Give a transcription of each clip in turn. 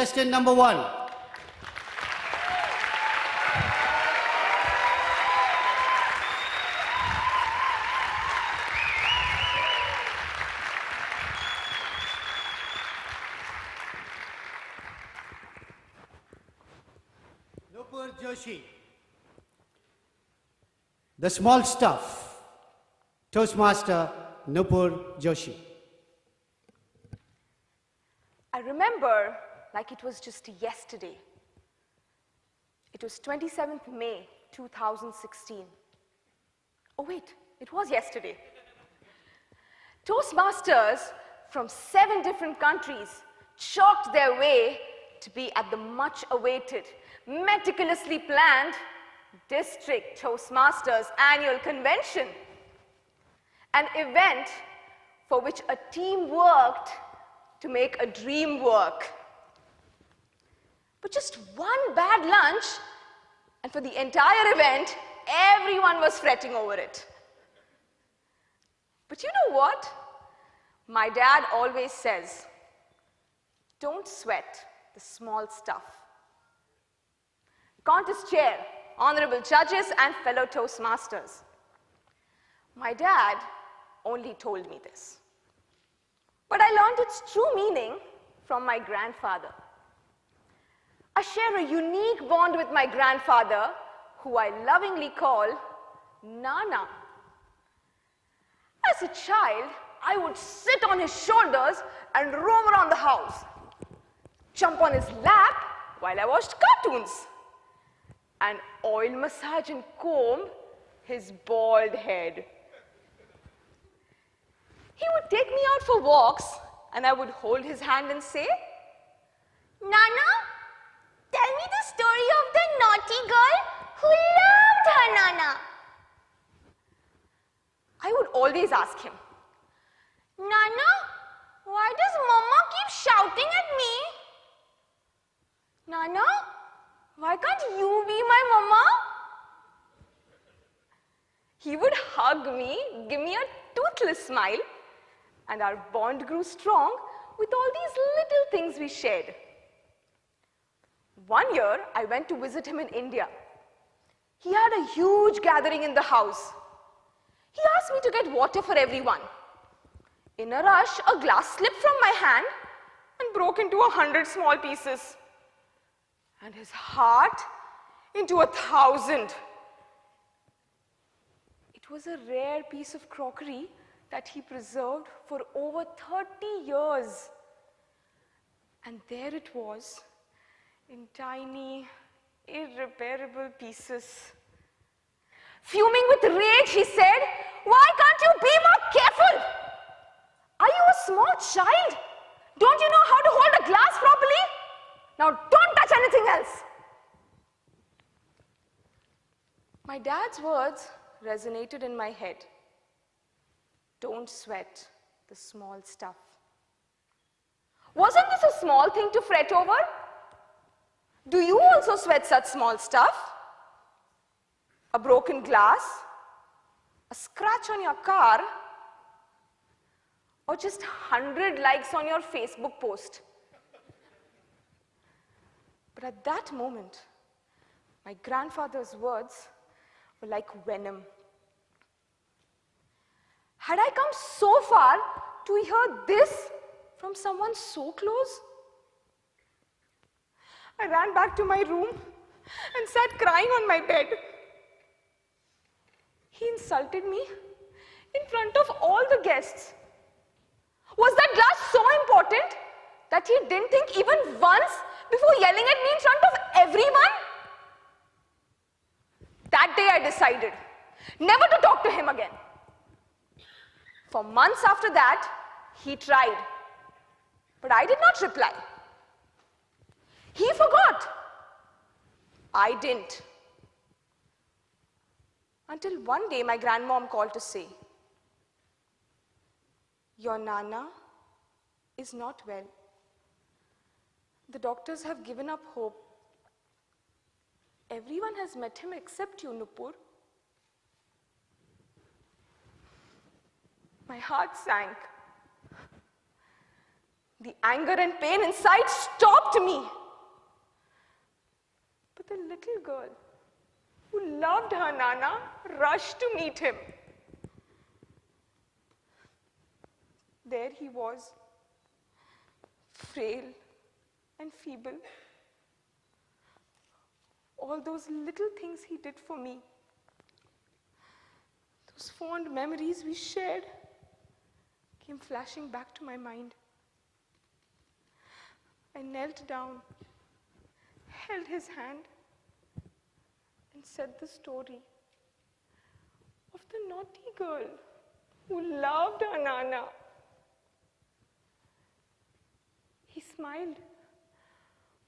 contestant number 1. Nupur Joshi. The small stuff. Toastmaster Nupur Joshi. I remember like it was just yesterday. It was 27th May 2016. Oh wait, it was yesterday. Toastmasters from 7 different countries chalked their way to be at the much awaited, meticulously planned District Toastmasters Annual Convention, an event for which a team worked to make a dream work. But just one bad lunch, and for the entire event, everyone was fretting over it. But you know what? My dad always says, don't sweat the small stuff. Contest chair, honorable judges, and fellow Toastmasters. My dad only told me this. But I learned its true meaning from my grandfather. I share a unique bond with my grandfather, who I lovingly call Nana. As a child, I would sit on his shoulders and roam around the house, jump on his lap while I watched cartoons, and oil massage and comb his bald head. He would take me out for walks, and I would hold his hand and say, Nana, tell me the story of the naughty girl who loved her Nana. I would always ask him, Nana, why does Mama keep shouting at me? Nana, why can't you be my Mama? He would hug me, give me a toothless smile, and our bond grew strong with all these little things we shared. One year, I went to visit him in India. He had a huge gathering in the house. He asked me to get water for everyone. In a rush, a glass slipped from my hand and broke into 100 small pieces, and his heart into 1,000. It was a rare piece of crockery that he preserved for over 30 years. And there it was, in tiny, irreparable pieces. Fuming with rage, he said, why can't you be more careful? Are you a small child? Don't you know how to hold a glass properly? Now don't touch anything else. My dad's words resonated in my head. Don't sweat the small stuff. Wasn't this a small thing to fret over? Do you also sweat such small stuff? A broken glass? A scratch on your car? Or just 100 likes on your Facebook post? But at that moment, my grandfather's words were like venom. Had I come so far to hear this from someone so close? I ran back to my room and sat crying on my bed. He insulted me in front of all the guests. Was that glass so important that he didn't think even once before yelling at me in front of everyone? That day I decided never to talk to him again. For months after that, he tried, but I did not reply. He forgot. I didn't. Until one day my grandmom called to say, your Nana is not well. The doctors have given up hope. Everyone has met him except you, Nupur. My heart sank. The anger and pain inside stopped me. But the little girl who loved her Nana rushed to meet him. There he was, frail and feeble. All those little things he did for me, those fond memories we shared, came flashing back to my mind. I knelt down, held his hand, and said the story of the naughty girl who loved her Nana. He smiled,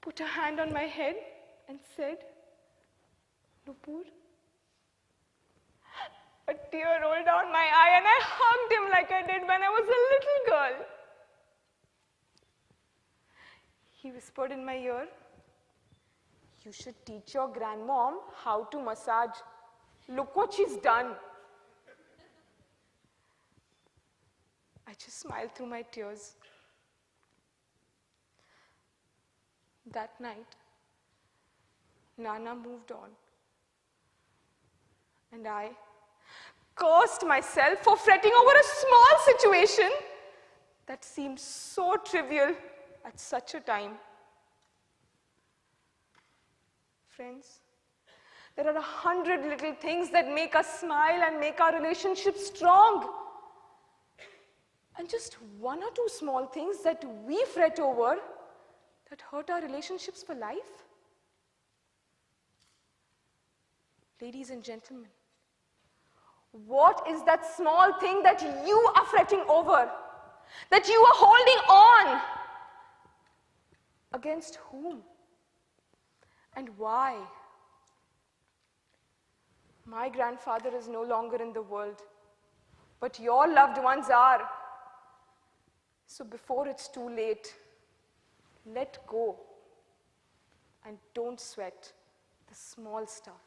put a hand on my head, and said, "Nupur." A tear rolled down my eye, and I hugged him like I did when I was a little girl. He whispered in my ear, "You should teach your grandmom how to massage. Look what she's done." I just smiled through my tears. That night, Nana moved on, and I cursed myself for fretting over a small situation that seemed so trivial at such a time. Friends, there are 100 little things that make us smile and make our relationship strong. And just one or two small things that we fret over that hurt our relationships for life. Ladies and gentlemen, what is that small thing that you are fretting over? That you are holding on? Against whom? And why? My grandfather is no longer in the world, but your loved ones are. So before it's too late, let go and don't sweat the small stuff.